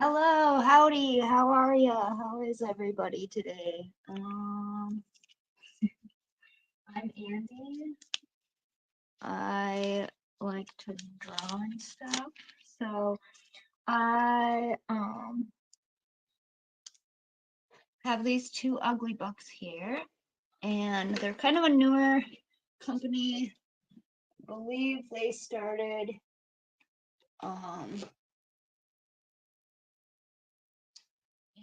Hello, howdy, how are ya? How is everybody today? I'm Andy. I like to draw and stuff. So I have these two Uglybooks here, and they're kind of a newer company. I believe they started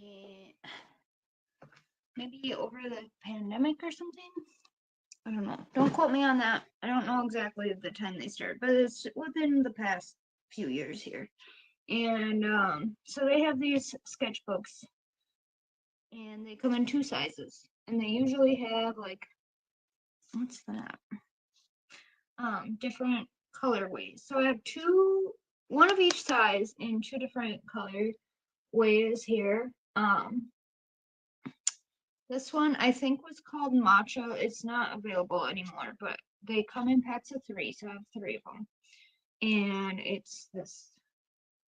eh, maybe over the pandemic or something. I don't know. Don't quote me on that. I don't know exactly the time they started, but it's within the past few years here. And so they have these sketchbooks, and they come in two sizes, and they usually have like, what's that? Different colorways. So I have one of each size in two different color ways here. This one I think was called Matcha. It's not available anymore, but they come in packs of three, so I have three of them. And it's this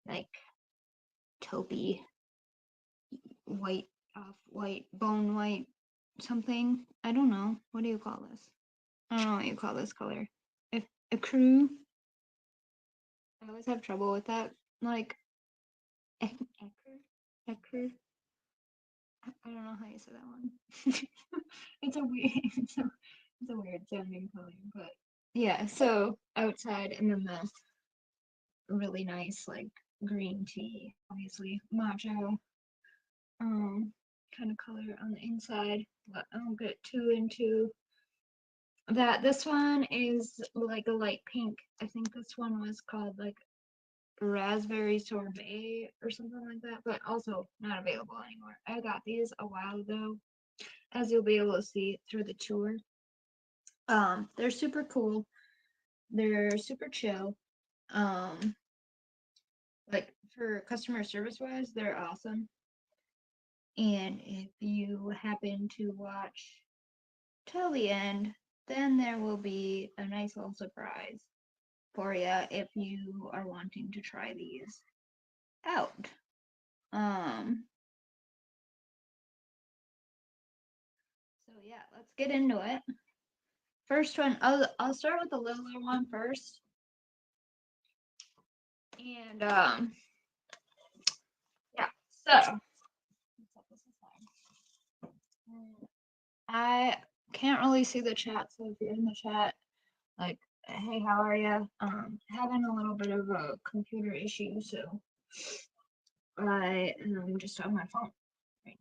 like taupey white, white, bone white something. I don't know. What do you call this? I don't know what you call this color. If ecru. I always have trouble with that. Like ecru. I don't know how you say that one. it's a weird, it's a weird sounding color, but yeah. So outside, and then the really nice like green tea, obviously matcha, kind of color on the inside. But I won't get too into that. This one is like a light pink. I think this one was called like raspberry sorbet or something like that, but also not available anymore. I got these a while ago, as you'll be able to see through the tour. They're super cool. They're super chill. Um, like for customer service wise, they're awesome. And if you happen to watch till the end, then there will be a nice little surprise for you if you are wanting to try these out. So yeah, let's get into it. First one, I'll start with the littler one first. And yeah, so I can't really see the chat, so if you're in the chat, like, hey, how are you? Having a little bit of a computer issue, so I am just on my phone right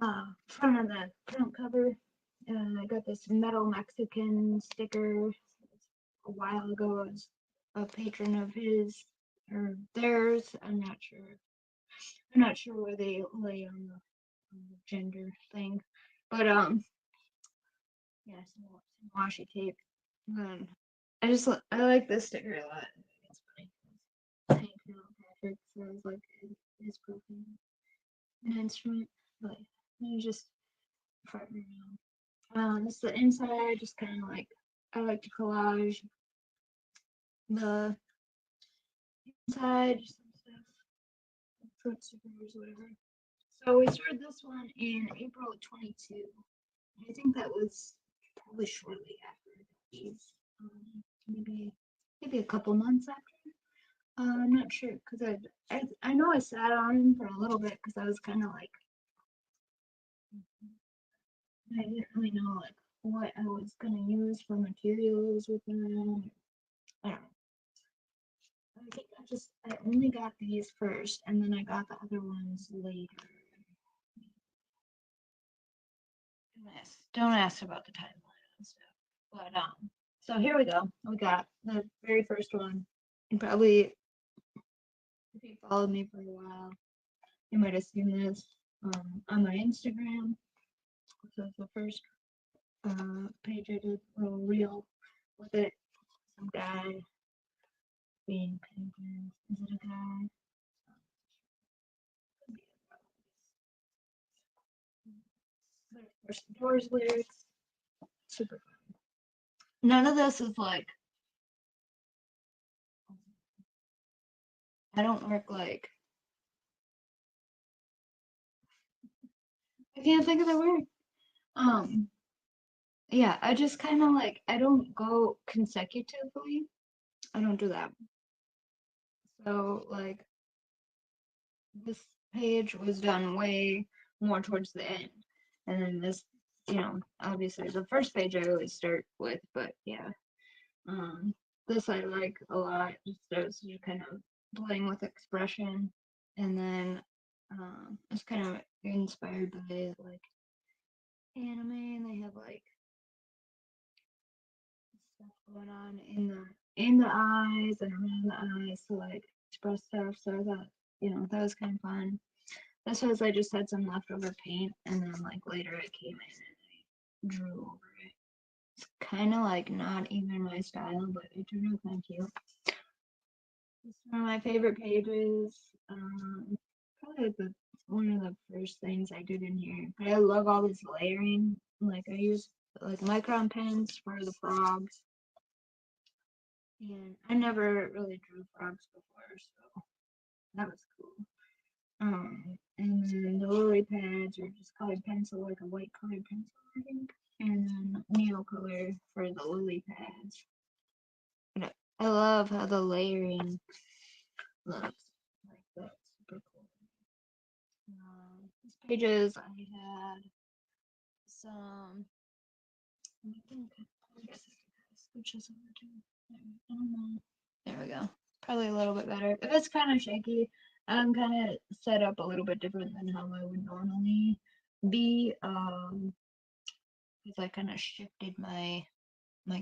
now. Front of the front cover, I got this metal Mexican sticker a while ago. I was a patron of his or theirs. I'm not sure where they lay on the gender thing, but yeah, some washi tape. I like this sticker a lot. It's funny. Hank Patrick says like his profile an instrument, but you just farting around. This is the inside, just kind of like I like to collage the inside, some stuff, fruit stickers, whatever. So we started this one in April of 22. I think that was probably shortly after these, maybe a couple months after. I'm not sure because I know I sat on him for a little bit because I was kind of like I didn't really know like what I was gonna use for materials with them. I don't know. I think I only got these first and then I got the other ones later. Don't ask about the timeline and stuff. But so here we go. We got the very first one. And probably if you followed me for a while, you might have seen this on my Instagram. So it's the first page I did a little reel with it. Some guy being painted. Is it a guy? But of course, the Doors lyrics. Super fun. None of this is like I don't work like, I can't think of the word. Yeah, I just kind of like, I don't go consecutively. I don't do that. So like this page was done way more towards the end. And then this, obviously the first page I always start with, but yeah. Um, this I like a lot. Just as you kind of playing with expression, and then it's kind of inspired by like anime, and they have like stuff going on in the eyes and around the eyes to like express stuff. So I thought, that was kind of fun. This was I just had some leftover paint, and then like later I came in and I drew over it. It's kind of like not even my style, but it turned out kind of cute. It's one of my favorite pages. Probably one of the first things I did in here. But I love all this layering. Like I use like micron pens for the frogs. And I never really drew frogs before, so that was cool. And then the lily pads are just colored pencil, like a white colored pencil, I think. And then needle color for the lily pads. But I love how the layering looks. Like that's super cool. These pages I had some. I think I guess I can switch this over to. I don't know. There we go. Probably a little bit better. If it's kind of shaky, I'm kind of set up a little bit different than how I would normally be. Because I kind of shifted my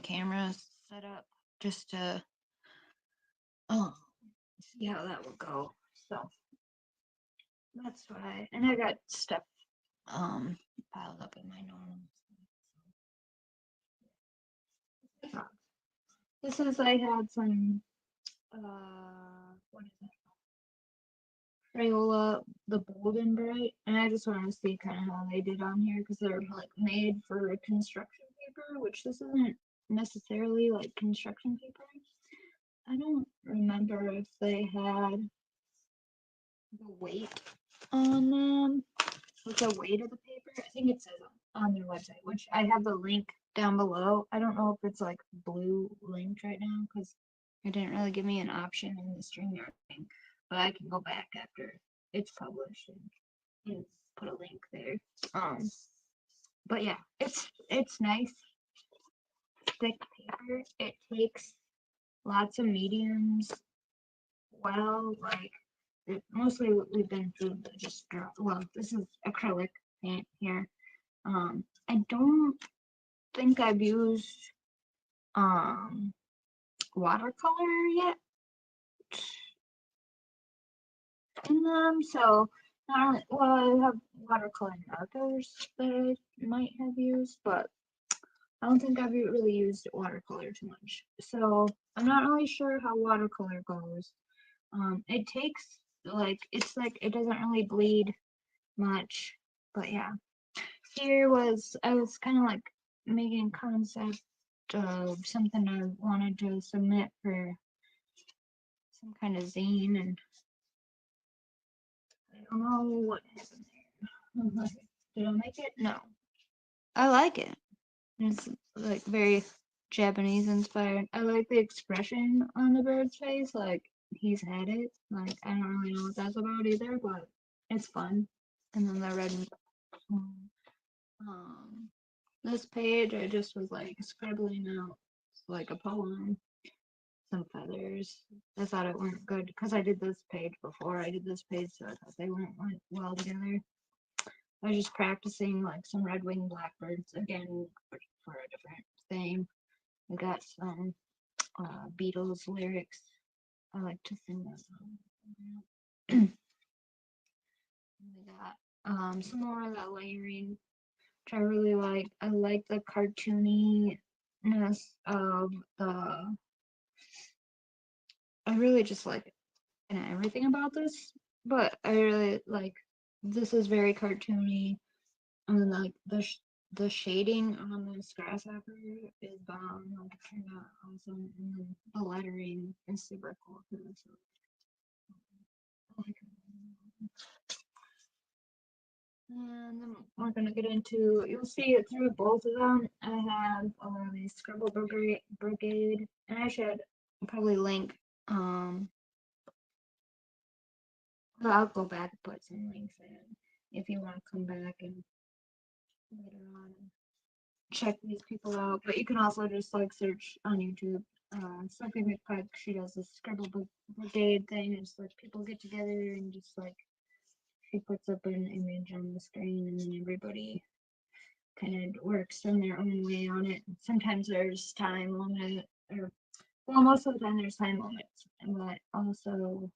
camera setup just to see how that would go. So that's why. And I got stuff piled up in my normal. This is I had some what is it? Crayola, the Bold and Bright, and I just want to see kind of how they did on here because they're like made for construction paper, which this isn't necessarily like construction paper. I don't remember if they had the weight on them. What's the weight of the paper? I think it says on their website, which I have the link down below. I don't know if it's like blue linked right now because it didn't really give me an option in the StreamYard thing, but I can go back after it's published and put a link there. But yeah, it's nice thick paper. It takes lots of mediums well, like mostly we've been through just well, this is acrylic paint here. I don't think I've used watercolor yet in them, so not only, well, I have watercolor markers that I might have used, but I don't think I've really used watercolor too much. So I'm not really sure how watercolor goes. It takes like it's like it doesn't really bleed much, but yeah. Here was I was kind of like making concept of something I wanted to submit for some kind of zine, and I don't know what happened there. Did I make it? No. I like it. It's like very Japanese inspired. I like the expression on the bird's face, like he's had it. Like I don't really know what that's about either, but it's fun. And then the red. Um, this page I just was like scribbling out like a poem, some feathers. I thought it weren't good because I did this page before. I did this page, so I thought they went well together. I was just practicing like some red-winged blackbirds again for a different thing. I got some Beatles lyrics. I like to sing that song. We got some more of that layering, which I really like. I like the cartooniness of the. I really just like everything about this, but I really like this is very cartoony, and then like the shading on this grasshopper is bomb. Like it turned out awesome, and then the lettering is super cool too. So And then we're gonna get into, you'll see it through both of them. I have the Scribble brigade, and I should probably link, well, I'll go back and put some links in if you want to come back and later on check these people out. But you can also just like search on YouTube. Sophie McPike, she does this Scribble brigade thing. It's like people get together and just like she puts up an image on the screen, and then everybody kind of works in their own way on it. Sometimes there's time limit, or well, most of the time there's time limits, but also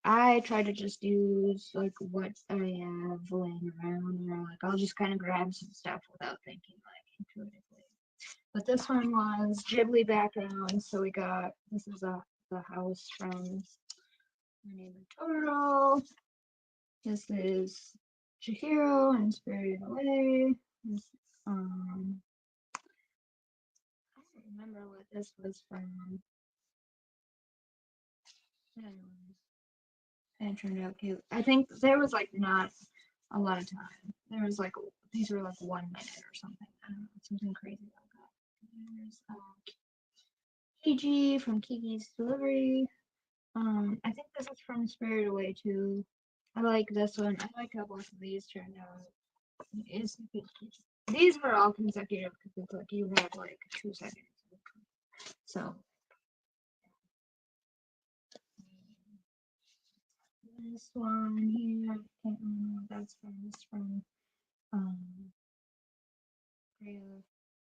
I try to just use like what I have laying around, or like I'll just kind of grab some stuff without thinking like intuitively. But this one was Ghibli background, so we got, this is the house from My Neighbor Totoro. This is Chihiro and Spirited Away. This, I don't remember what this was from. And it turned out cute. I think there was like not a lot of time. There was like, these were like 1 minute or something. I don't know, something crazy like that. There's Kiki from Kiki's Delivery. I think this is from Spirited Away too. I like this one. I like how both of these turned out. These were all consecutive because it's like you have like 2 seconds. So this one here, I can't remember what that's from. It's from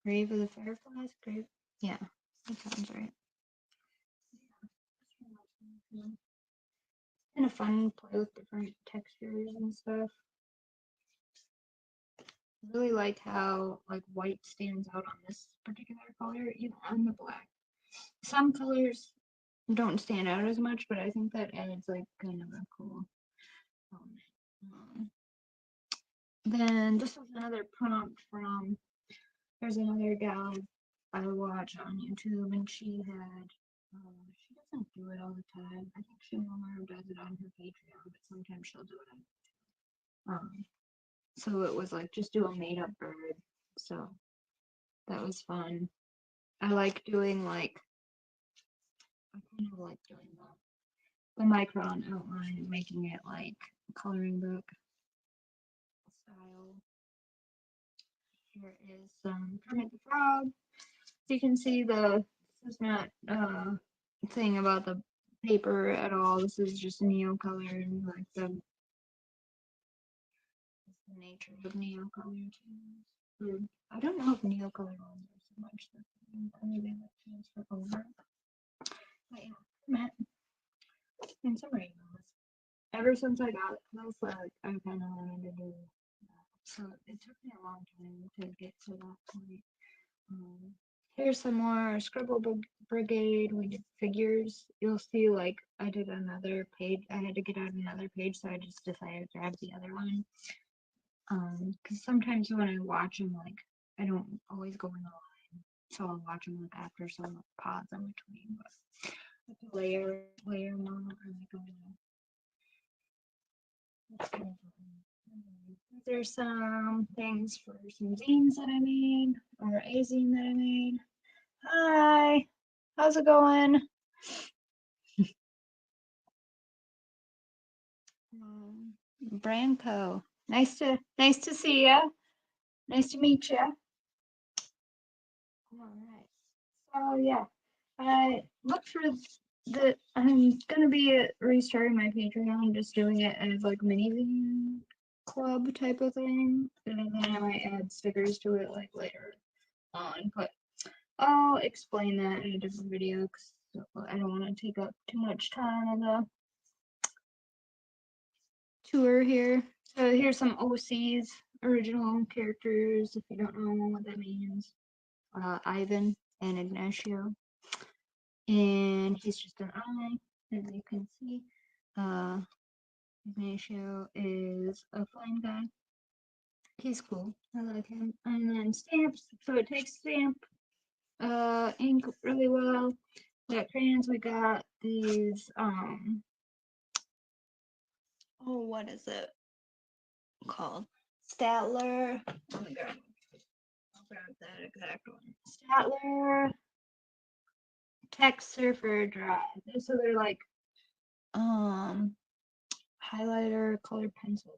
Grave of the Fireflies? Grave? Yeah, that sounds right. Yeah. Kind of fun to play with different textures and stuff. I really like how like white stands out on this particular color, even on the black. Some colors don't stand out as much, but I think that adds like kind of a cool element. Then this is another prompt from, there's another gal I watch on YouTube, and she had, she doesn't do it all the time. I think she more does it on her Patreon, but sometimes she'll do it on. So it was like just do a made up bird. So that was fun. I like doing like, I kind of like doing the micron outline and making it like coloring book style. Here is Kermit the Frog. You can see this is not thing about the paper at all. This is just neo color and like the nature of neo color too. I don't know if neo color ones are so much the same. Maybe that transfer over. But yeah, Kermit and some rainbows. Ever since I got this, like I kind of wanted to do that. So it took me a long time to get to that point. Here's some more Scribble brigade. We did figures. You'll see like I did another page. I had to get out another page, so I just decided to grab the other one. Because sometimes when I watch them, like I don't always go in the line, so I'll watch them like after some pause in between. But I have to layer them all, or like there's some things for some zines that I made, or a zine that I made. Hi, how's it going? Branco, nice to see you. Nice to meet you. All right. So yeah, I look for I'm gonna be restarting my Patreon, just doing it as like mini zine club type of thing, and then I might add stickers to it like later on. But I'll explain that in a different video because I don't want to take up too much time on the tour here. So here's some OCs, original characters, if you don't know what that means. Ivan and Ignacio. And he's just an eye, as you can see. Ignacio is a fine guy. He's cool. I like him. And then stamps. So it takes stamp ink really well. We got crayons. We got these oh, what is it called? Statler. Oh my god. I'll grab that exact one. Statler Text Surfer Drive. So they're like highlighter colored pencils.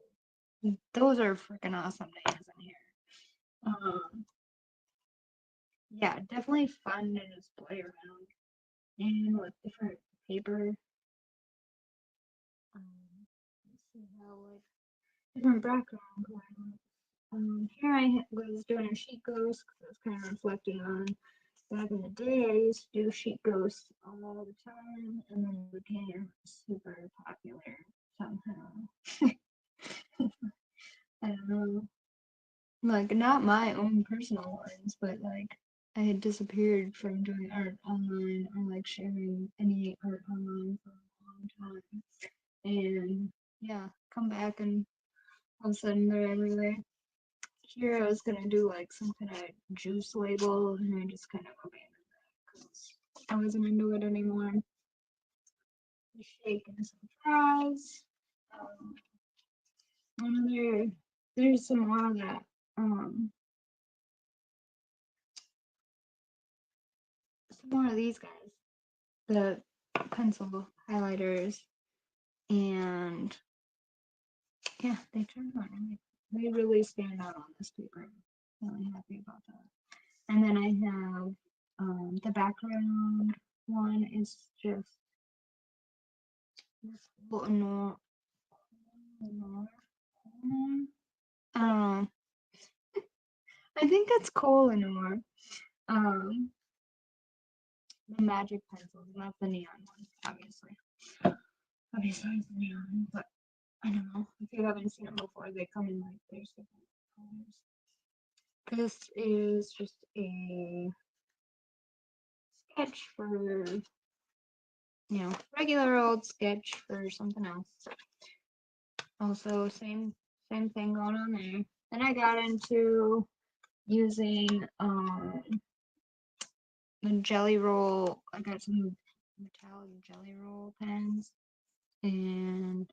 Those are freaking awesome names in here. Yeah, definitely fun to just play around and with different paper. Let's see how like different background colors. Here I was doing a sheet ghost because I was kind of reflecting on back in the day. I used to do sheet ghosts all the time, and then it became super popular somehow. I don't know. Like, not my own personal ones, but like, I had disappeared from doing art online or like sharing any art online for a long time. And yeah, come back and all of a sudden they're everywhere. Here I was gonna do like some kind of juice label, and I just kind of abandoned that because I wasn't into it anymore. The shake and some fries. There's some more of that. Some more of these guys. The pencil highlighters, and yeah, they turned out they really stand out on this paper. I'm really happy about that. And then I have the background one is just this Lenore. Um, I think it's Lenore. Um, the magic pencils, not the neon ones, obviously. Obviously, it's neon, but I don't know. If you haven't seen them before, they come in like there's different colors. This is just a sketch for, regular old sketch for something else. Also, same thing going on there. Then I got into using the jelly roll. I got some metallic jelly roll pens and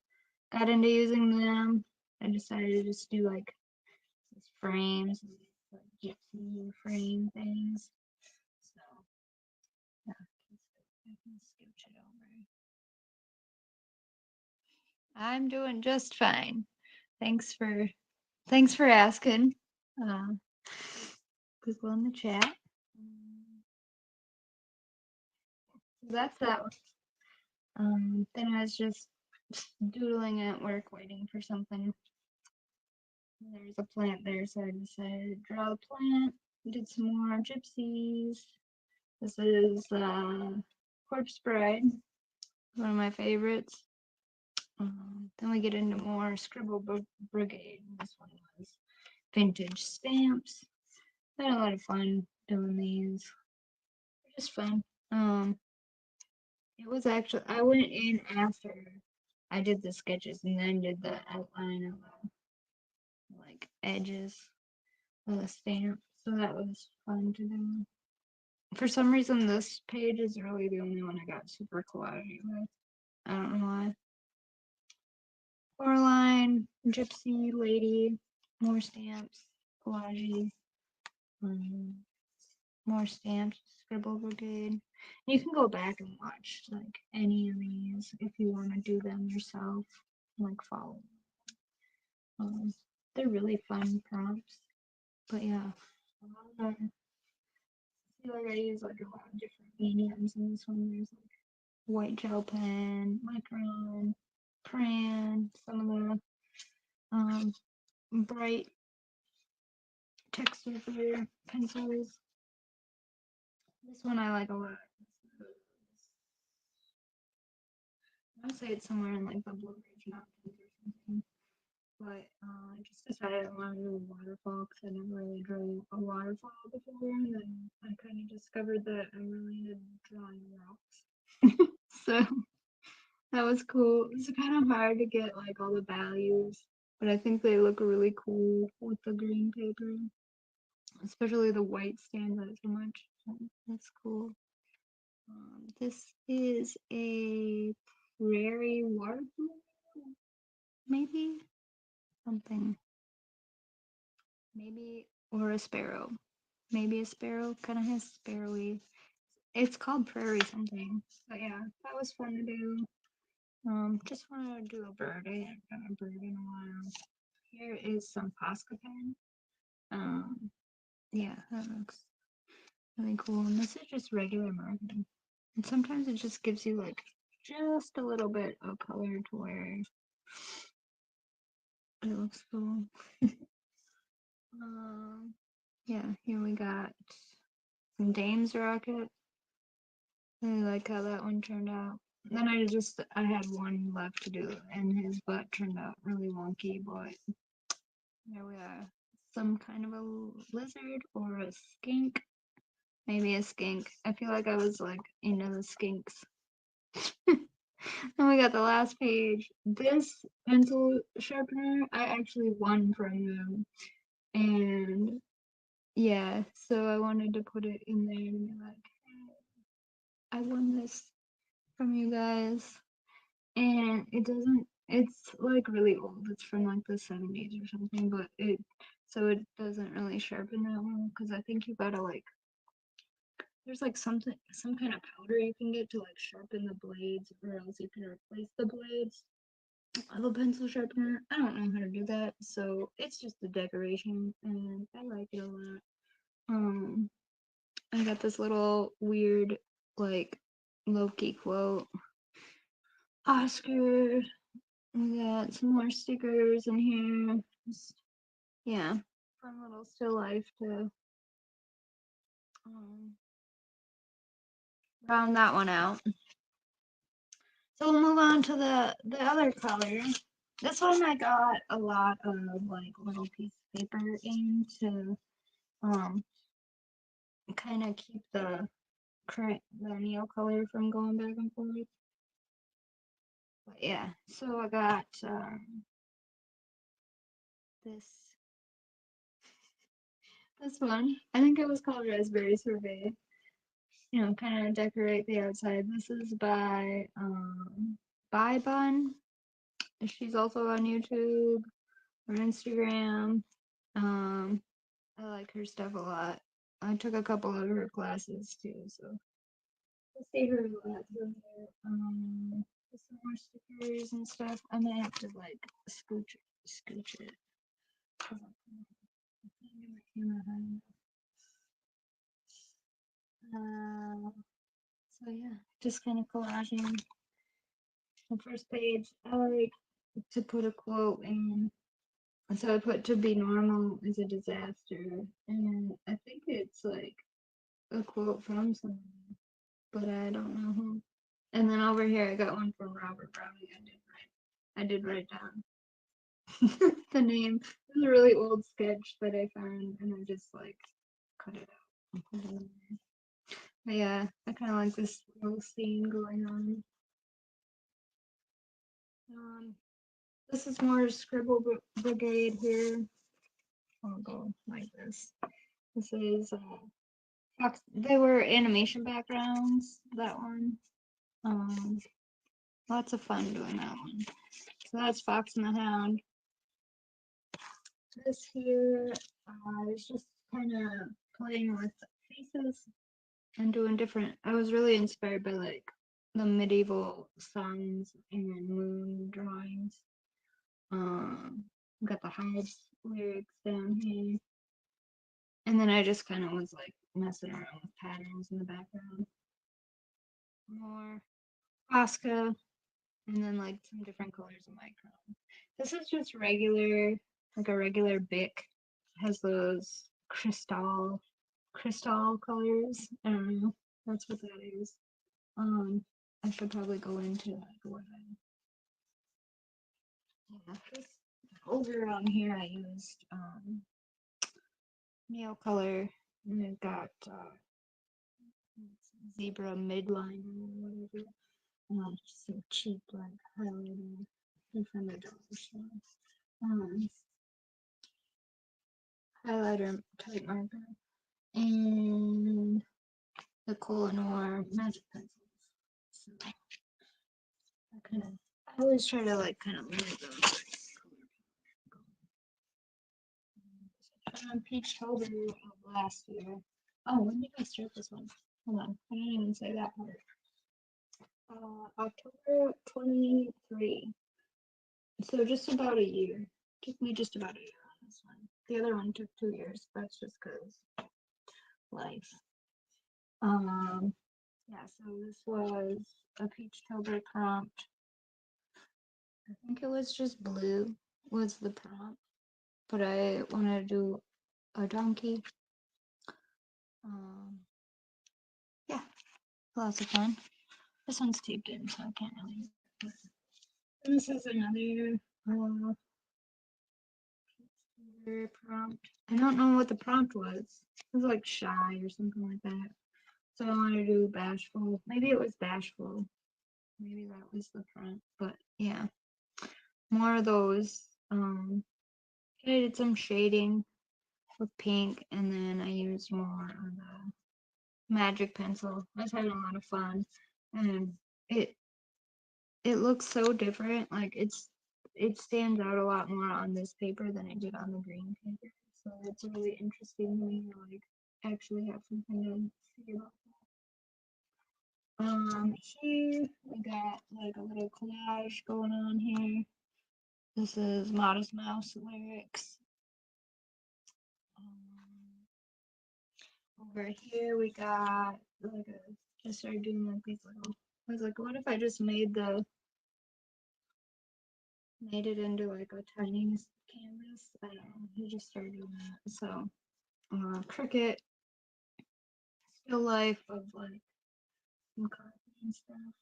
got into using them. I decided to just do like these frames, like gypsy frame things. So yeah, I can scooch it over. I'm doing just fine. Thanks for asking. People in the chat. So that's that one. Then I was just doodling at work, waiting for something. There's a plant there, so I decided to draw the plant. Did some more gypsies. This is Corpse Bride, one of my favorites. Then we get into more Scribble Brigade. This one was vintage stamps. I had a lot of fun doing these. They're just fun. It was actually, I went in after I did the sketches and then did the outline of the like edges of the stamp. So that was fun to do. For some reason, this page is really the only one I got super collagey with. I don't know why. Coraline, Gypsy Lady, more stamps, collagey, more stamps, Scribble Brigade. You can go back and watch like any of these if you want to do them yourself, like follow. They're really fun prompts, but yeah, I feel like I use like a lot of different mediums in this one. There's like white gel pen, micron, crayon, some of the bright texture for pencils. This one I like a lot. I would say it's somewhere in like the Blue Ridge Mountains or something. But I just decided I wanted to do a waterfall because I never really drew a waterfall before. And then I kind of discovered that I really enjoyed drawing rocks. So that was cool. It's kind of hard to get like all the values, but I think they look really cool with the green paper. Especially the white stands out so much. So that's cool. This is a prairie waterfall. maybe something. Maybe, or a sparrow. Maybe a sparrow, kind of has sparrowy. It's called prairie something. But yeah, that was fun to do. Just wanted to do a bird. I haven't done a bird in a while. Here is some Posca pen. Yeah, that looks really cool. And this is just regular marker. And sometimes it just gives you like just a little bit of color to where it looks cool. Yeah, here we got some Dame's Rocket. I really like how that one turned out. Then I had one left to do, and his butt turned out really wonky, but there we are. Some kind of a lizard or a skink. Maybe a skink. I feel like I was like into the skinks. Then we got the last page. This pencil sharpener, I actually won from them. And yeah, so I wanted to put it in there and be like, hey, I won this from you guys. And it's like really old. It's from like the 70s or something, but so it doesn't really sharpen that well because I think you gotta like, there's like some kind of powder you can get to like sharpen the blades, or else you can replace the blades of a pencil sharpener. I don't know how to do that, so it's just a decoration, and I like it a lot. I got this little weird like Loki quote. Oscar. We got some more stickers in here. Just, yeah, fun little still life to round that one out. So we'll move on to the other color. This one I got a lot of like little piece of paper in to kind of keep the Neo color from going back and forth. But yeah, so I got this one. I think it was called Raspberry Sorbet. You know, kind of decorate the outside. This is by Bun. She's also on YouTube or Instagram. I like her stuff a lot. I took a couple of her classes too, so I see her a lot through there. Some more stickers and stuff. I may have to like scooch it. So yeah, just kind of collaging. The first page, I like to put a quote in. So I put "to be normal is a disaster," and I think it's like a quote from someone, but I don't know who. And then over here, I got one from Robert Browning. I did write down the name. It was a really old sketch that I found, and I just like cut it out and put it in there. But yeah, I kind of like this little scene going on. This is more Scribble Brigade here. I'll go like this. This is Fox. They were animation backgrounds. That one. Lots of fun doing that one. So that's Fox and the Hound. This here, I was just kind of playing with faces and doing different. I was really inspired by like the medieval suns and moon drawings. Got the Hives lyrics down here. And then I just kind of was like messing around with patterns in the background. More Posca, and then like some different colors of micron. This is just regular, like a regular Bic. It has those crystal colors. I don't know. That's what that is. I should probably go into like what just over on here I used nail color, and I've got zebra midline or whatever. Just some cheap like highlighter from the dollar store. Highlighter type marker, and the Koh Noir magic pencils. So I always try to like kind of limit those. Peachtober of last year. Oh, when did I start this one? Hold on, I didn't even say that part. October 23. So just about a year. Took me just about a year on this one. The other one took 2 years. That's just because life. Yeah, so this was a Peachtober prompt. I think it was just blue was the prompt, but I wanted to do a donkey. Yeah, lots of fun. This one's taped in, so I can't really. And this is another prompt. I don't know what the prompt was. It was like shy or something like that. So I wanted to do bashful. Maybe it was bashful. Maybe that was the prompt. But yeah, more of those. I did some shading with pink, and then I used more of the magic pencil. I was having a lot of fun, and it looks so different. Like it stands out a lot more on this paper than it did on the green paper. So it's really interesting to me to like actually have something to see about that. Here we got like a little collage going on here. This is Modest Mouse lyrics. Over here we got like just started doing like these little. I was like, what if I just made it into like a tiny canvas? I don't know. He just started doing that. So, cricket, still life of like some coffee and stuff.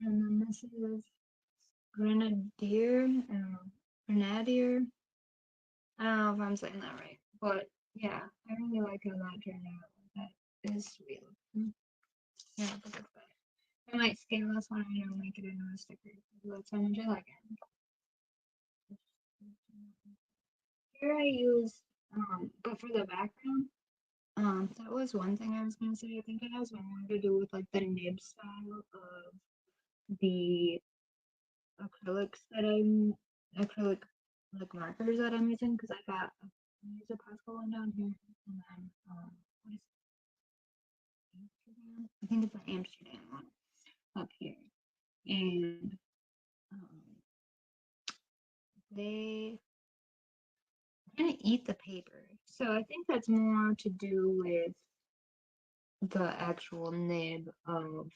And then this is grenadier. I don't know. Grenadier. I don't know if I'm saying that right, but yeah, I really like how that turned out. That is sweet looking. Yeah, look at that. I might scale this one and make it into a sticker. That's how much I like it. Here I use, but for the background, that was one thing I was gonna say. I think it has more to do with like the nib style of the acrylics that acrylic like markers that I'm using because I got there's a Costco one down here and then what is it? Amsterdam? I think it's an Amsterdam one up here and they kind of eat the paper. So I think that's more to do with the actual nib of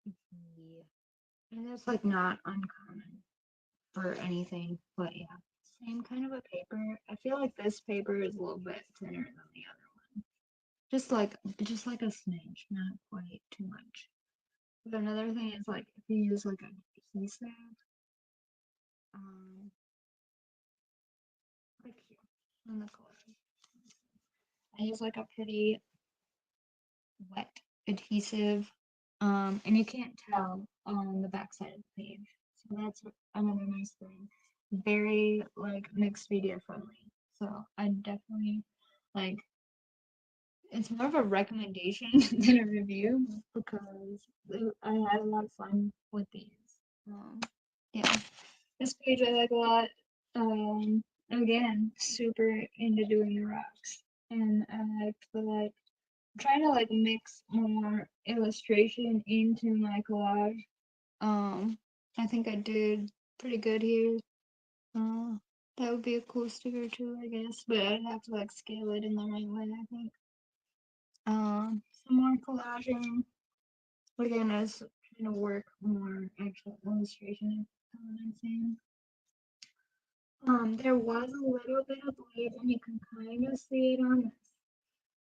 the, and that's like not uncommon for anything, but yeah, same kind of a paper. I feel like this paper is a little bit thinner than the other one. Just like a smidge, not quite too much. But another thing is like if you use like a adhesive, like here on the color. I use like a pretty wet adhesive, and you can't tell on the back side of the page. So that's another nice thing. Very like mixed media friendly. So I definitely like it's more of a recommendation than a review because I had a lot of fun with these. Yeah, this page I like a lot. Again, super into doing the rocks, and I like the like trying to like mix more illustration into my collage. I think I did pretty good here. That would be a cool sticker too, I guess, but I'd have to like scale it in the right way, I think. Some more collaging. Again, I was trying to work more actual illustration elements in. There was a little bit of bleed, and you can kind of see it on this.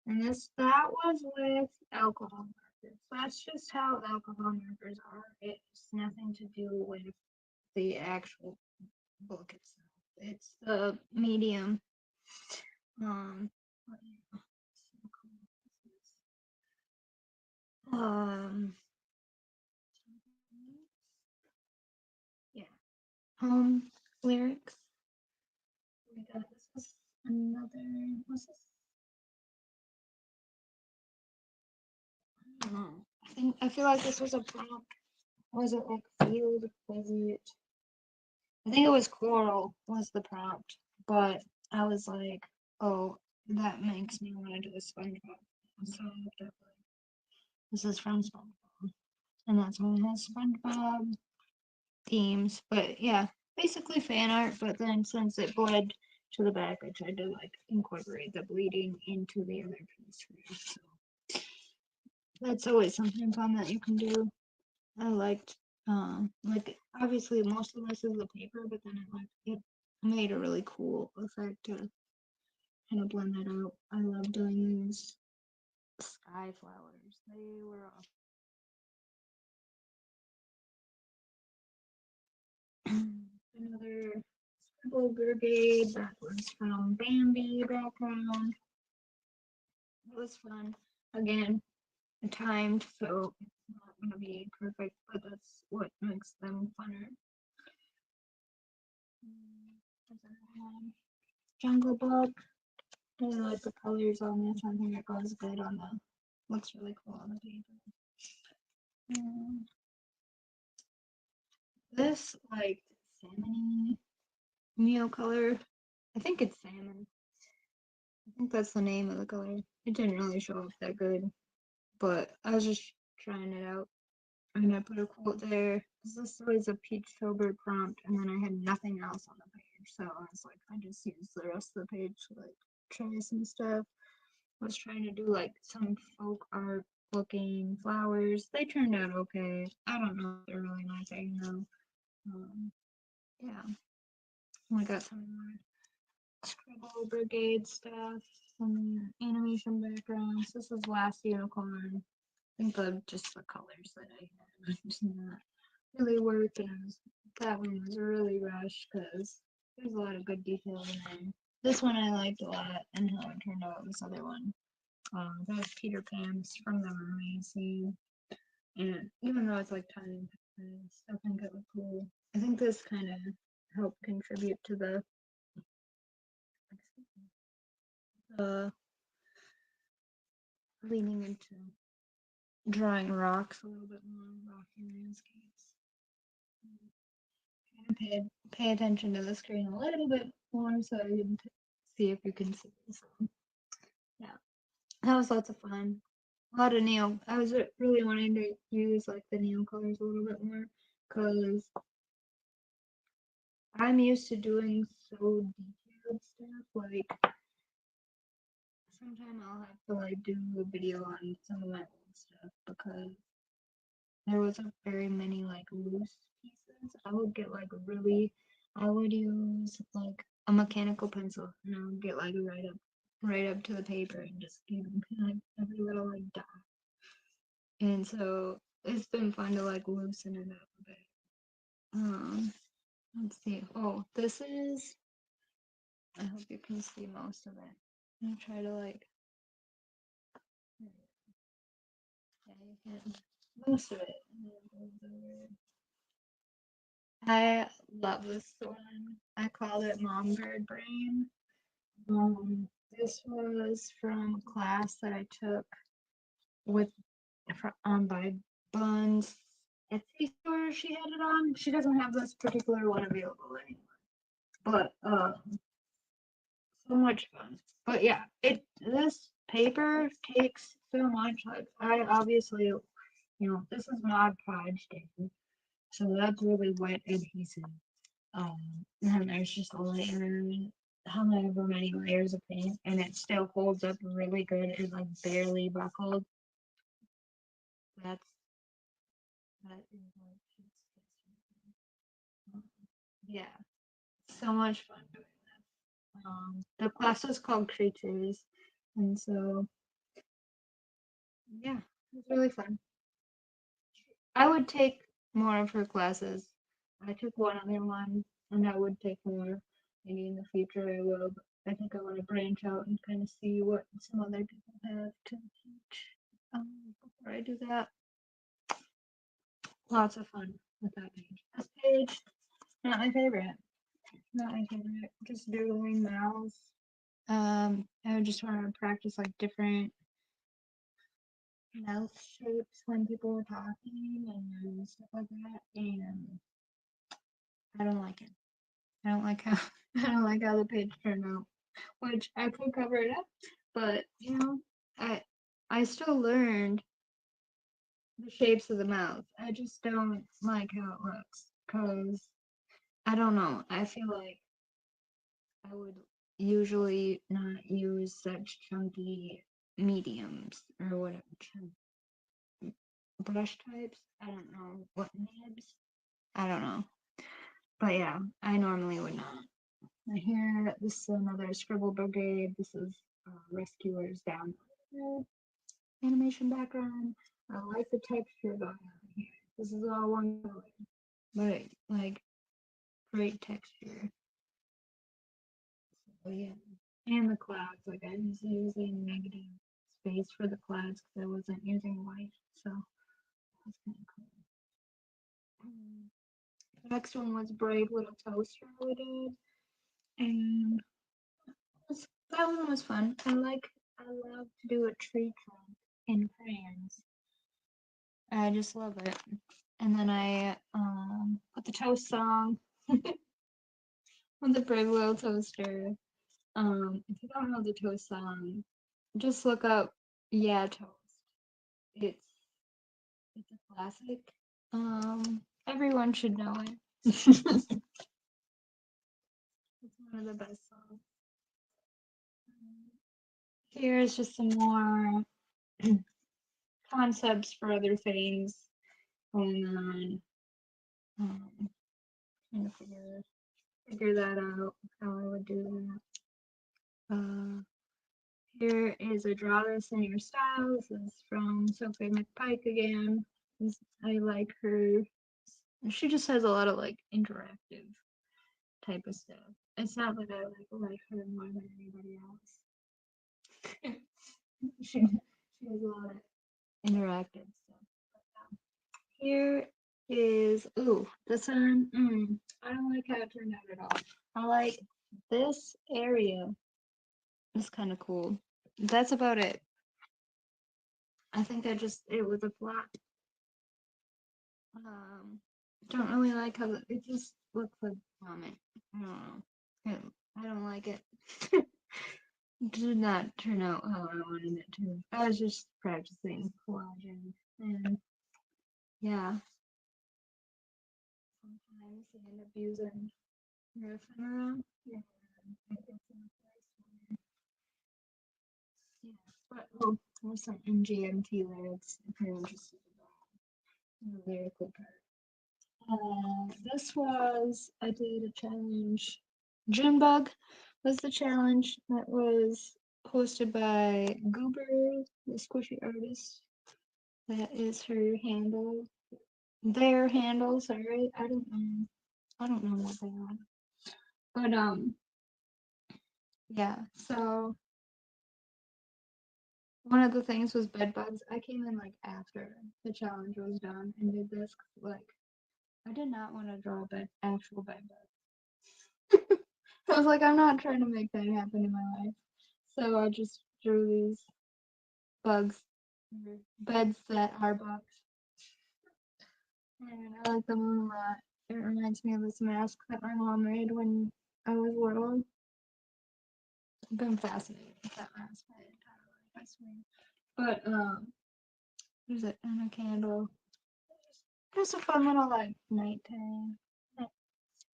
And that was with alcohol markers. That's just how alcohol markers are. It's nothing to do with the actual book itself. It's the medium. Yeah. Lyrics. We got this was another. What's this? I don't know. I feel like this was a prompt. Was it like field? Was it? I think it was coral was the prompt, but I was like, oh, that makes me want to do a SpongeBob. So I looked up, like, this is from SpongeBob. And that's why it has SpongeBob themes. But yeah, basically fan art, but then since it bled to the back, I tried to like incorporate the bleeding into the other piece here. So that's always something fun that you can do. I liked like obviously most of this is the paper, but then it made a really cool effect to kind of blend that out. I love doing these sky flowers. They were another Scribble brigade that was from Bambi background. It was fun. Again, timed, so it's not gonna be perfect, but that's what makes them funner. Jungle Book. I really like the colors on this. I think it goes good on the. Looks really cool on the paper. This like salmon Mio color. I think it's salmon. I think that's the name of the color. It didn't really show up that good, but I was just trying it out. And I put a quote there. This was a peach sober prompt, and then I had nothing else on the page. So I was like, I just used the rest of the page to like try some stuff. I was trying to do like some folk art looking flowers. They turned out okay. I don't know if they're really my thing though. Yeah. I got some more Scribble brigade stuff, some animation backgrounds. This is Last Unicorn. I think of just the colors that I had did not really work, and that one was really rushed because there's a lot of good detail in there. This one I liked a lot, and how it turned out. This other one, that was Peter Pan's from the mermaid scene, and even though it's like tiny, I still think it was cool. I think this kind of helped contribute to the uh, leaning into drawing rocks a little bit more, rocky landscapes. Pay attention to the screen a little bit more so you can see if you can see. So, yeah, that was lots of fun. A lot of neon. I was really wanting to use like the neon colors a little bit more because I'm used to doing so detailed stuff. Like sometime I'll have to like do a video on some of my old stuff because there wasn't very many like loose pieces. I would use like a mechanical pencil and I would get like right up to the paper and just give like every little like dot. And so it's been fun to like loosen it up a bit. Let's see. Oh, this is. I hope you can see most of it. I'm gonna try to like. Yeah, you can. Most of it. I love this one. I called it Mom Bird Brain. This was from a class that I took with by Buns Etsy store. She had it on. She doesn't have this particular one available anymore, but so much fun. But yeah, this paper takes so much. Like I obviously, this is Mod Podge paper, so that's really wet adhesive. And there's just a layer, however many layers of paint, and it still holds up really good. It like barely buckled. That's that is like yeah, so much fun doing this. The class was called Creatures, and so yeah, it was really fun. I would take more of her classes. I took one other one, and I would take more. Maybe in the future I will. But I think I want to branch out and kind of see what some other people have to teach. Before I do that, lots of fun with that page. This page, not my favorite. Not my favorite. Just doodling mouths. I would just want to practice like different mouth shapes when people were talking and stuff like that. And I don't like it. I don't like how I don't like how the page turned out. which I could cover it up, but you know, I still learned the shapes of the mouth. I just don't like how it looks because I don't know. I feel like I would usually not use such chunky mediums or whatever brush types. I don't know what nibs. I don't know. But yeah, I normally would not. And here, this is another Scribble brigade. This is Rescuers down there. Animation background. I like the texture going on here. This is all one color, but like great texture. So yeah, and the clouds. Like I was using negative space for the clouds because I wasn't using white, so that's kind of cool. The next one was Brave Little Toaster we did, and that one was fun. I love to do a tree trunk in crayons. I just love it. And then I put the toast song on the Brave Little Toaster. If you don't know the toast song, just look up Yeah Toast. It's it's a classic. Everyone should know it. It's one of the best songs. Here's just some more concepts for other things going on. Trying to figure that out, how I would do that. Here is a draw this in your style. This is from Sophie McPike again. I like her. She just has a lot of like interactive type of stuff. It's not that I like her more than anybody else. she has a lot of interactive stuff. Here is this one. I don't like how it turned out at all. I like this area. It's kind of cool. That's about it. I think it was a flop. Don't really like how it just looks like vomit. I don't know. I don't like it. Did not turn out how I wanted it to. I was just practicing collaging, and yeah, sometimes you end up using your ephemera. Yeah, I think it's in the first one. Yeah, but there's some MGMT lyrics if you're interested in the lyrical part. This was, I did a challenge. Junebug was the challenge that was hosted by Goober, the squishy artist. That is her handle. Their handle, sorry. I don't know. I don't know what they are. But yeah, so one of the things was bed bugs. I came in like after the challenge was done and did this like I did not want to draw actual bed bugs. I was like, I'm not trying to make that happen in my life. So I just drew these bugs, beds that are bugs. And I like them a lot. It reminds me of this mask that my mom made when I was little. I've been fascinated with that mask my entire life, I swear. But there's it and a candle. Just a fun little like nighttime,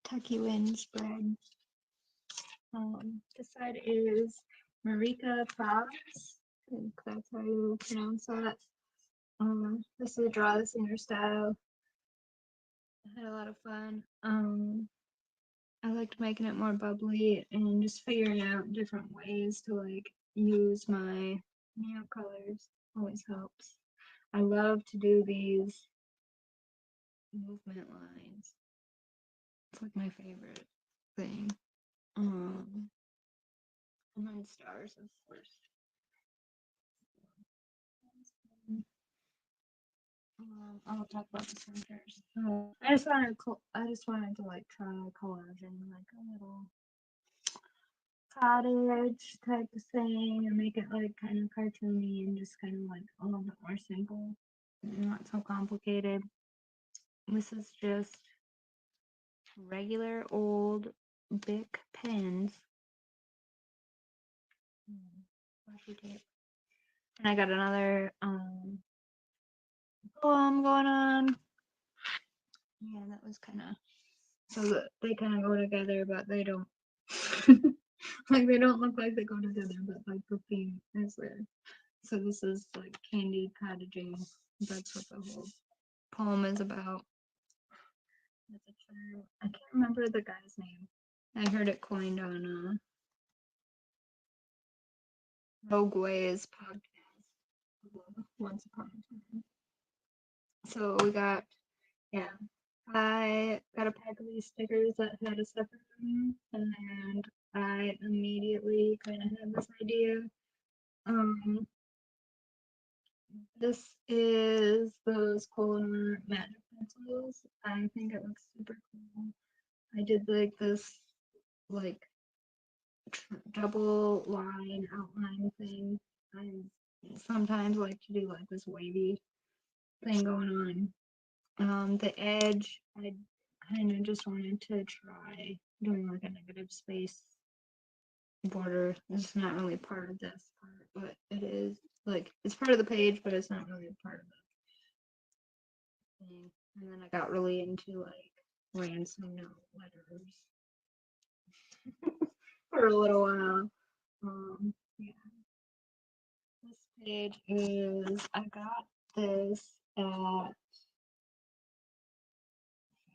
tuck you in spread. This side is Marika Props. I think that's how you pronounce that. This is a draw this in your style. I had a lot of fun. I liked making it more bubbly and just figuring out different ways to like use my nail colors. Always helps. I love to do these movement lines. It's like my favorite thing. And then stars, of course. I'll talk about the centers. I just wanted to like try collaging like a little cottage type of thing and make it like kind of cartoony and just kind of like a little bit more simple, not so complicated. This is just regular old Bic pens washi tape. And I got another poem going on. Yeah, that was kind of so that they kind of go together, but they don't. Like they don't look like they go together, but like the theme is there. So this is like candy cottaging. That's what the whole poem is about. I can't remember the guy's name. I heard it coined on Rogue Way's podcast once upon a time. So we got, yeah, I got a pack of these stickers that had a separate room, and I immediately kind of had this idea. This is those Kohler magic pencils. I think it looks super cool. I did like this like double line outline thing. I sometimes like to do like this wavy thing going on. The edge, I kind of just wanted to try doing like a negative space border. It's not really part of this part, but it is like it's part of the page, but it's not really a part of the thing. And then I got really into like ransom note letters for a little while. Yeah. This page is I got this at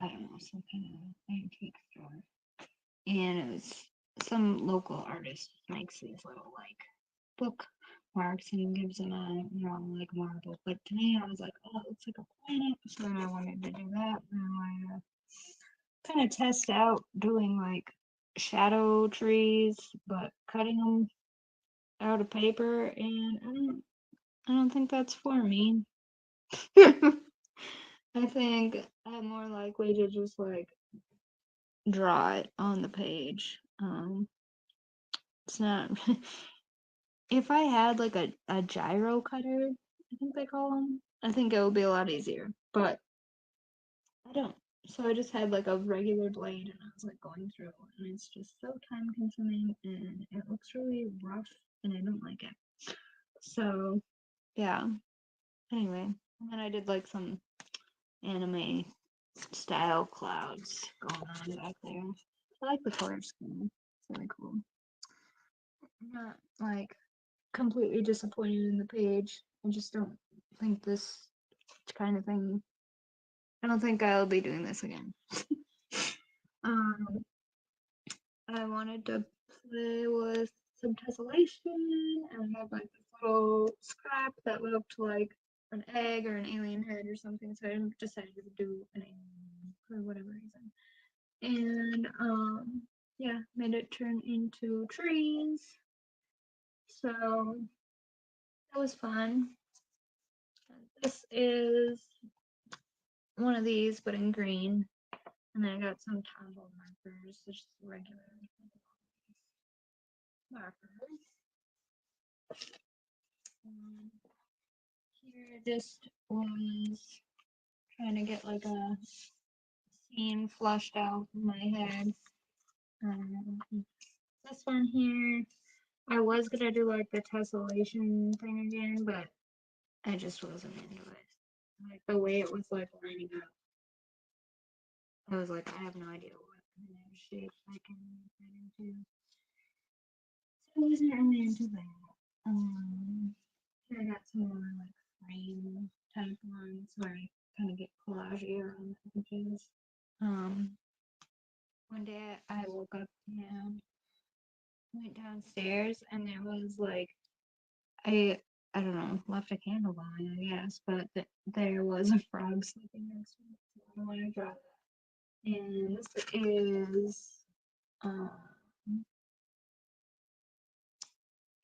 I don't know some kind of antique store, and it was some local artist makes these little like book marks and gives them a like marble. But to me, I was like, oh, it looks like a planet, so I wanted to do that. And I kind of test out doing like shadow trees, but cutting them out of paper, and I don't think that's for me. I think I'm more likely to just like draw it on the page. It's not. If I had like a gyro cutter, I think they call them, I think it would be a lot easier. But I don't. So I just had like a regular blade and I was like going through it, and it's just so time consuming and it looks really rough and I don't like it. So yeah. Anyway, and then I did like some anime style clouds going on back there. I like the color scheme. It's really cool. I'm not like completely disappointed in the page. I just don't think this kind of thing. I don't think I'll be doing this again. um, I wanted to play with some tessellation, and I had like this little scrap that looked like an egg or an alien head or something. So I decided to do an alien for whatever reason. And yeah, made it turn into trees. So that was fun. This is one of these, but in green. And then I got some Tombow markers, just regular markers. Here just was trying to get like a scene flushed out in my head. This one here, I was gonna do like the tessellation thing again, but I just wasn't into it. Like the way it was like lining up, I was like, I have no idea what kind of shape I can make that into. So I wasn't really into that. Here I got some more like frame type ones where I kind of get collagey around the edges. One day I woke up and went downstairs and there was like I don't know, left a candle behind, I guess, but there was a frog sleeping next to me. So I want to draw that. And this is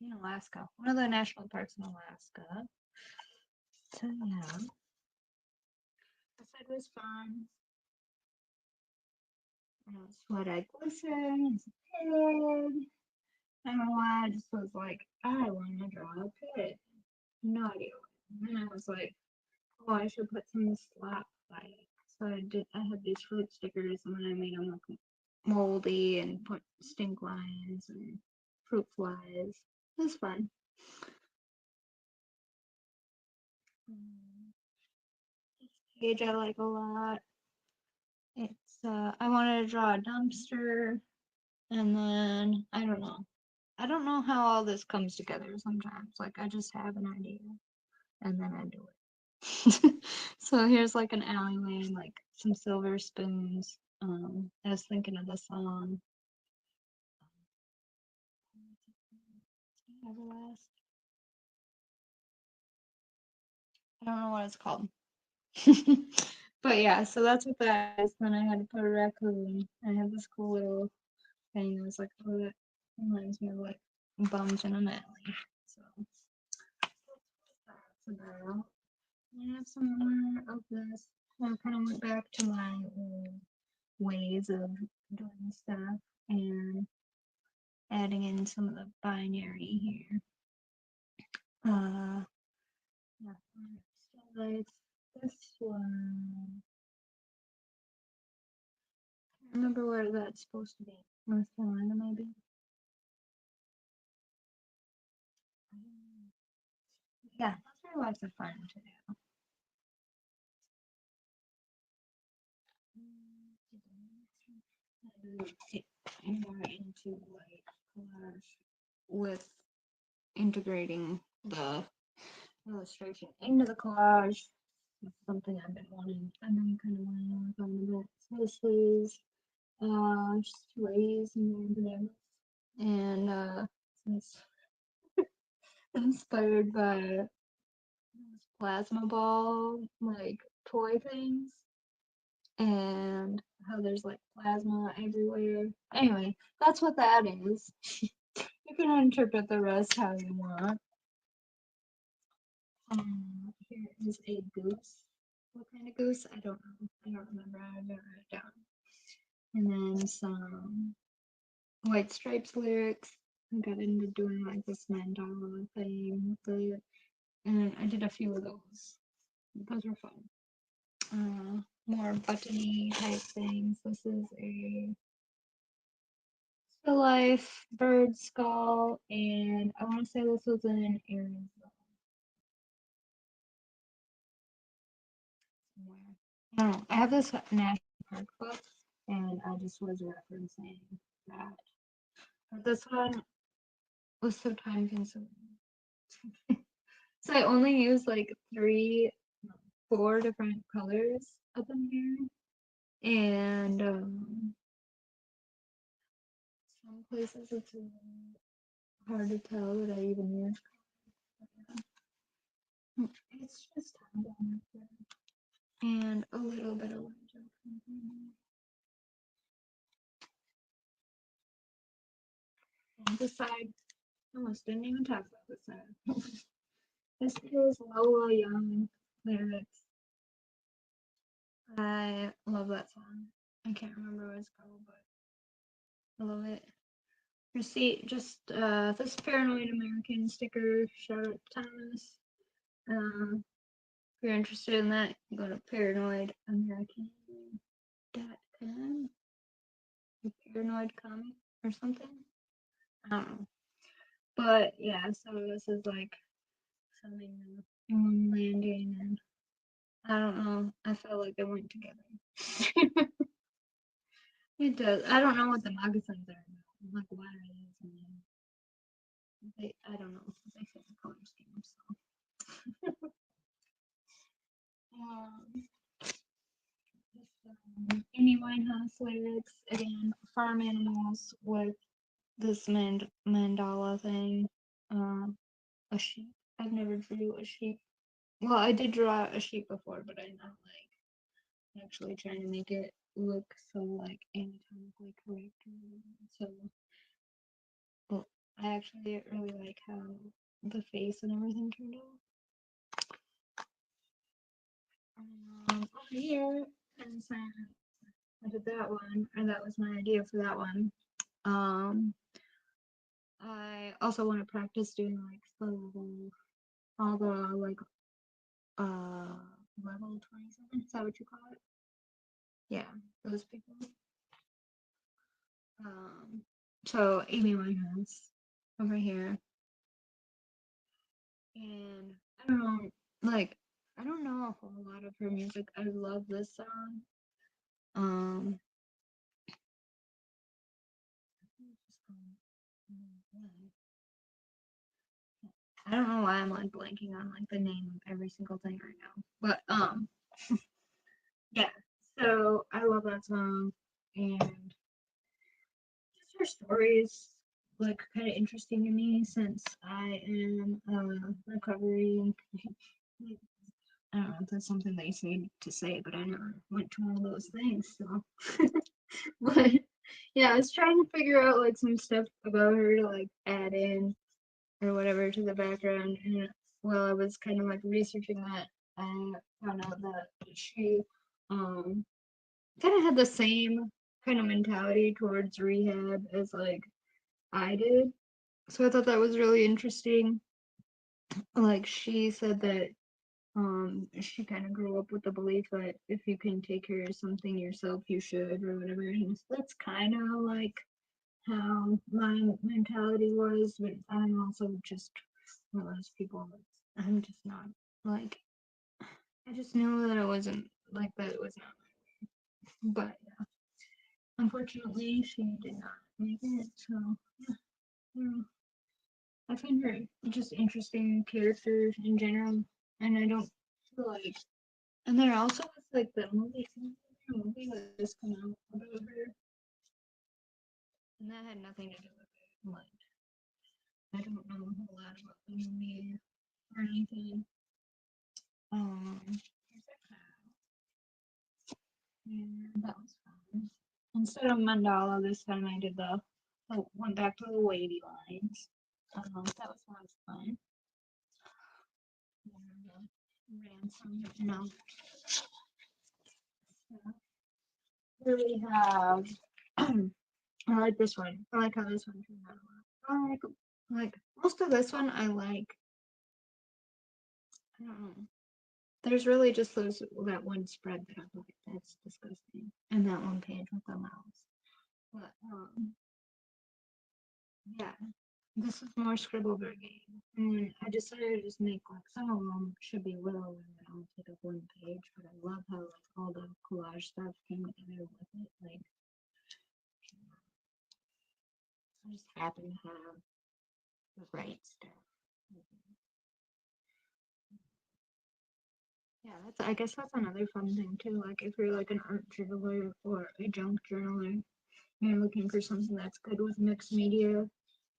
in Alaska, one of the national parks in Alaska. So yeah, I said it was fun. That's what I glisten as a pig. I don't know why, I just was like, I want to draw a pig. No idea. And then I was like, oh, I should put some slap by it. So I had these fruit stickers and then I made them look moldy and put stink lines and fruit flies. It was fun. This page I like a lot. It's I wanted to draw a dumpster, and then I don't know. I don't know how all this comes together sometimes. Like I just have an idea and then I do it. So here's like an alleyway and like some silver spoons. I was thinking of the song. Everlast. I don't know what it's called. But yeah, so that's what that is. Then I had to put a raccoon. I have this cool little thing. I was like, oh, that reminds me of like bums in an alley. So that's about. I have some more of this. I kind of went back to my old ways of doing stuff and adding in some of the binary here. Yeah, so like this one. I don't remember where that's supposed to be. North Carolina, maybe. Yeah, those are lots of fun to do. I'm more into like collage with integrating the illustration into the collage. It's something I've been wanting. I've been kind of wanting to work on a bit. So this is just rays and M&Ms, and it's inspired by those plasma ball like toy things, and how there's like plasma everywhere. Anyway, that's what that is. You can interpret the rest how you want. Here is a goose. What kind of goose? I don't know. I don't remember. I didn't write it down. And then some White Stripes lyrics. I got into doing like this mandala thing with it. And I did a few of those. Those were fun. More buttony type things. This is a still life bird skull, and I want to say this was in Arizona somewhere. I don't know. I have this national park book, and I just was referencing that. But this one was so time consuming. So I only used like four different colors up in here, and some places it's hard to tell that I even use colors. It's just time down up there, and a little bit of legend. And this side, I almost didn't even talk about this side. This is Lola Young lyrics. I love that song. I can't remember what it's called, but I love it. Receipt, just this Paranoid American sticker. Shout out to Thomas. If you're interested in that, go to paranoidamerican.com. Paranoid comic or something. I don't know. But yeah, so this is like something the moon landing, and I don't know. I felt like they went together. It does. I don't know what the moccasins are about. Like why are these? I don't know. They fit the color scheme. So um, Amy Winehouse lyrics again. Farm animals with this mandala thing. A sheep. I've never drew a sheep. Well, I did draw a sheep before, but I'm not like actually trying to make it look so like anatomically correct. So, well, I actually really like how the face and everything turned out. Over here, and so I did that one, or that was my idea for that one. Um, I also want to practice doing like all the like uh level 27. Is that what you call it? Yeah, those people. Um, so Amy Winehouse over here. And I don't know, like, I don't know a whole lot of her music. I love this song. Um, I don't know why I'm like blanking on like the name of every single thing right now. But yeah. So I love that song, and just her story is like kind of interesting to me since I am recovering. I don't know if that's something they say to say, but I never went to one of those things. So, but yeah, I was trying to figure out like some stuff about her to like add in or whatever to the background. And while I was kind of like researching that, I found out that she um kind of had the same kind of mentality towards rehab as like I did. So I thought that was really interesting. Like she said that she kind of grew up with the belief that if you can take care of something yourself, you should or whatever. And that's kind of like how my mentality was, but I'm also just one of those people that's I'm just not like I just knew that it wasn't like that it was not. But yeah, unfortunately, she did not make it. So yeah, I find her just interesting character in general, and I don't feel like. And there also was like the movie that just come out about her, and that had nothing to do with it. Like I don't know a whole lot about the movie or anything. Yeah, that was fun. Instead of mandala, this time I did went back to the wavy lines. That was lots of fun. Ran some, stuff. Here we have, I like this one. I like how this one turned out. Like most of this one, I like. I don't know. There's really just that one spread that I'm like, that's disgusting, and that one page with the mouse. But yeah, this is more Scribble brigade. And I decided to just make like some of them should be little and they all take up one page, but I love how like all the collage stuff came together with it. Like I just happen to have the right stuff. Yeah, that's I guess that's another fun thing too. Like if you're like an art journaler or a junk journaler, you're looking for something that's good with mixed media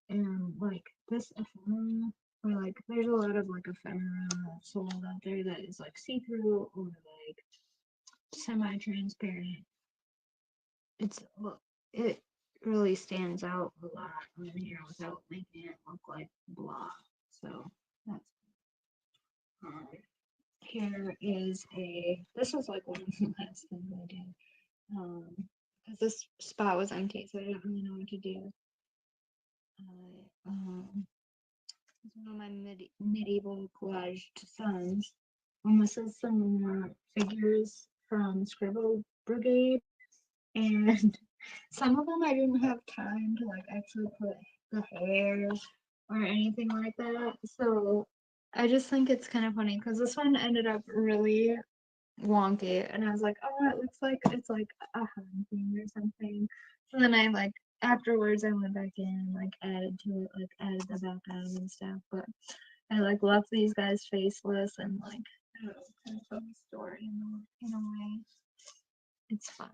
and like this ephemera or like there's a lot of like ephemera sold out there that is like see-through or like semi-transparent. It's well, it really stands out a lot on here without making it look like blah. So that's um, here is a this was like one of the last things I did. Because this spot was empty, so I didn't really know what to do. It's one of my medieval collaged sons. This is some figures from Scribble Brigade, and some of them I didn't have time to like actually put the hair or anything like that. So I just think it's kind of funny because this one ended up really wonky, and I was like, oh, it looks like it's like a hunting or something. So then I like afterwards I went back in and like added to it, like added the background and stuff. But I like left these guys faceless and like I don't know, kind of tell the story in a way. It's fun.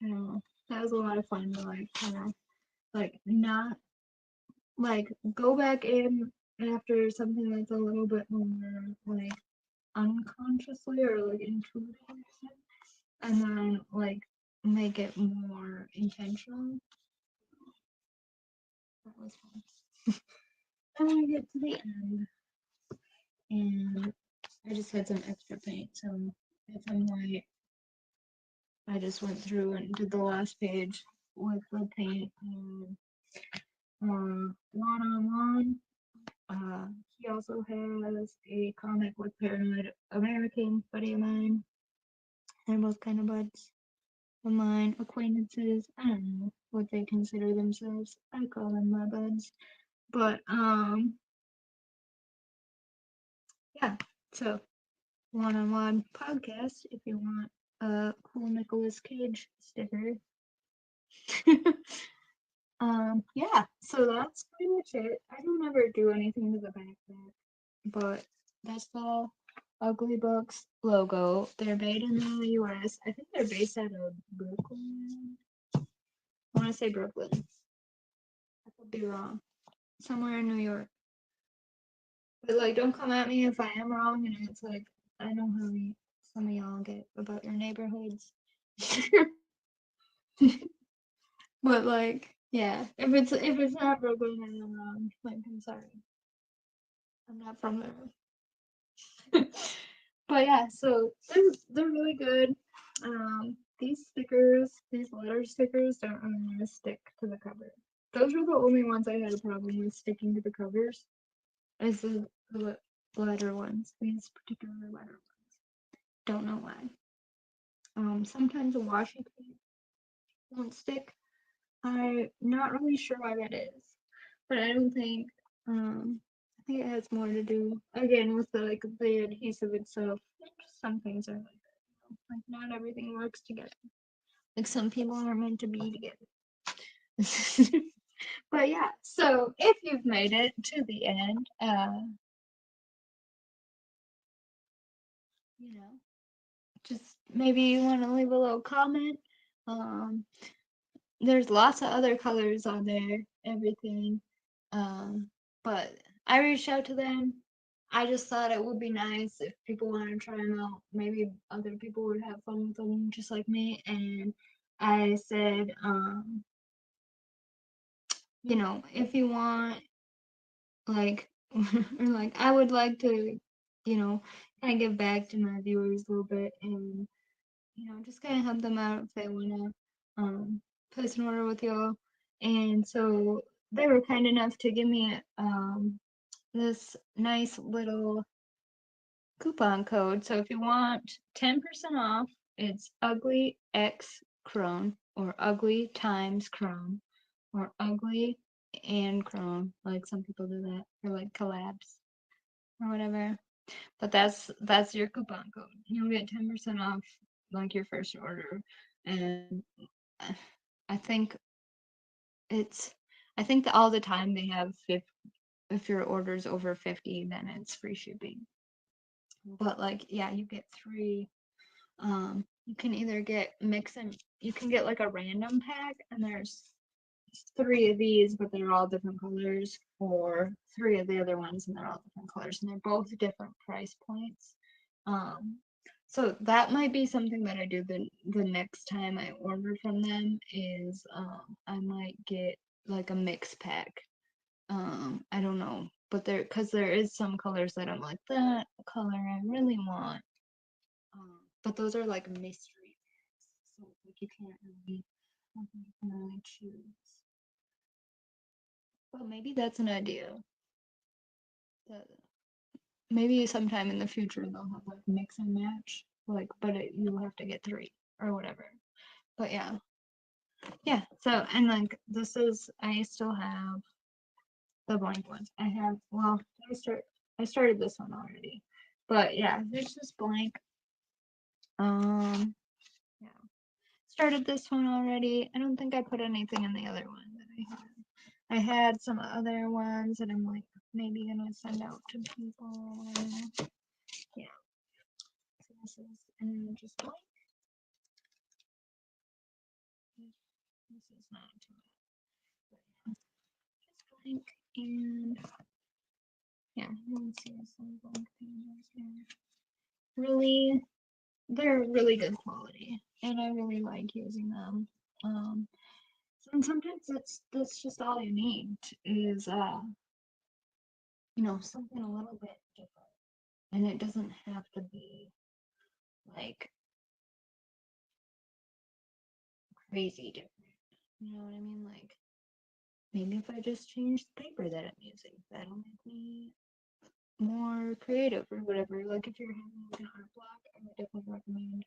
I don't know. That was a lot of fun to like kind of like not like go back in after something that's a little bit more like unconsciously or like intuitive and then like make it more intentional. That was fun. And then we get to the end, and I just had some extra paint, so if I'm white, I just went through and did the last page with the paint and one on one. He also has a comic with Paranoid American buddy of mine. They're both kind of buds of mine, acquaintances. I don't know what they consider themselves. I call them my buds. But yeah, so one-on-one podcast if you want a cool Nicolas Cage sticker. Yeah, so that's pretty much it. I don't ever do anything to the backpack, but that's the Uglybooks logo. They're made in the US. I think they're based out of Brooklyn. I want to say Brooklyn. I could be wrong. Somewhere in New York. But like, don't come at me if I am wrong. And it's like, I know how some of y'all get about your neighborhoods. But like, yeah, if it's not Brooklyn, then I'm wrong. Like, I'm sorry. I'm not from there. But yeah, so they're really good. These stickers, these letter stickers, don't really stick to the cover. Those were the only ones I had a problem with sticking to the covers. Is the letter ones, these particular letter ones. Don't know why. Sometimes the washi tape won't stick. I'm not really sure why that is, but I don't think. I think it has more to do again with the adhesive itself. Some things are like that, like not everything works together. Like some people are meant to be together. But yeah, so if you've made it to the end, you know, just maybe you want to leave a little comment. Um, there's lots of other colors on there, everything. But I reached out to them. I just thought it would be nice if people want to try them out. Maybe other people would have fun with them just like me. And I said, if you want, like, or like, I would like to, kind of give back to my viewers a little bit and, just kind of help them out if they want to place an order with y'all. And so they were kind enough to give me this nice little coupon code. So if you want 10% off, it's ugly X crone or ugly times crone or ugly and crone. Like some people do that or like collabs or whatever. But that's your coupon code. You'll get 10% off like your first order. And I think I think that all the time they have if your order's over 50, then it's free shipping. But like, yeah, you get three. You can either get you can get like a random pack, and there's three of these, but they're all different colors, or three of the other ones, and they're all different colors, and they're both different price points. So that might be something that I do the next time I order from them is I might get like a mix pack. I don't know, but because there is some colors that I'm like, that color I really want. But those are like mystery packs, so like you can't really choose. But maybe that's an idea. That maybe sometime in the future they'll have like mix and match, like, but you'll have to get three or whatever. But yeah, yeah. So and like I still have the blank ones. I have I started this one already, but yeah, there's this blank. Yeah, started this one already. I don't think I put anything in the other one that I had. I had some other ones that I'm like maybe gonna send out to people. Yeah. So this is and just blank. This is not too bad. Just blank and yeah, you can see some blank pages here. Really, they're really good quality, and I really like using them. And sometimes that's just all you need is something a little bit different, and it doesn't have to be like crazy different. You know what I mean? Like maybe if I just change the paper that I'm using, that'll make me more creative or whatever. Like if you're having like an art block, I would definitely recommend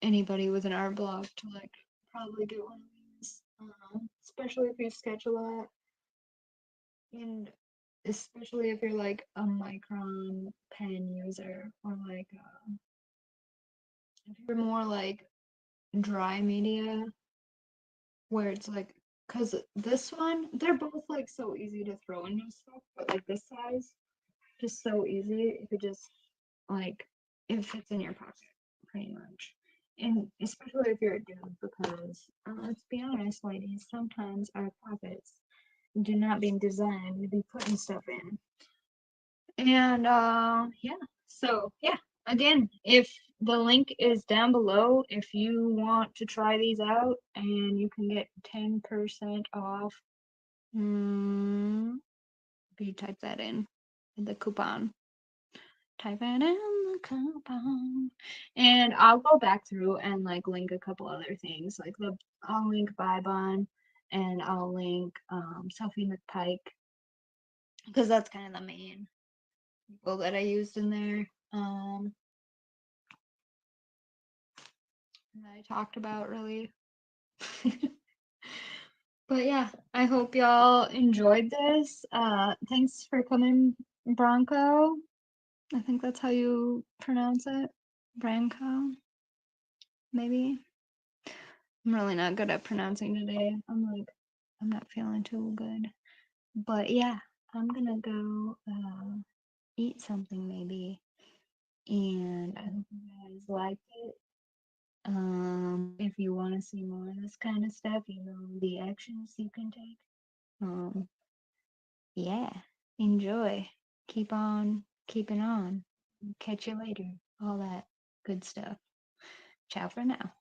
anybody with an art block to like probably get one of these, especially if you sketch a lot. And especially if you're like a micron pen user, or like if you're more like dry media, where it's like, because this one, they're both like so easy to throw into stuff, but like this size, just so easy. You could just like, it fits in your pocket pretty much. And especially if you're a dude, because let's be honest, ladies, sometimes our pockets do not being designed to be putting stuff in. And yeah, so yeah, again, if the link is down below, if you want to try these out, and you can get 10% off. If you type that in the coupon, type it in the coupon, and I'll go back through and like link a couple other things, like I'll link Bybon, and I'll link Sophie McPike, because that's kind of the main people that I used in there. That I talked about really. But yeah, I hope y'all enjoyed this. Thanks for coming, Bronco. I think that's how you pronounce it. Branco, maybe. I'm really not good at pronouncing today. I'm not feeling too good. But yeah, I'm gonna go eat something maybe. And I hope you guys liked it. If you want to see more of this kind of stuff, you know the actions you can take. Yeah, enjoy. Keep on keeping on. Catch you later. All that good stuff. Ciao for now.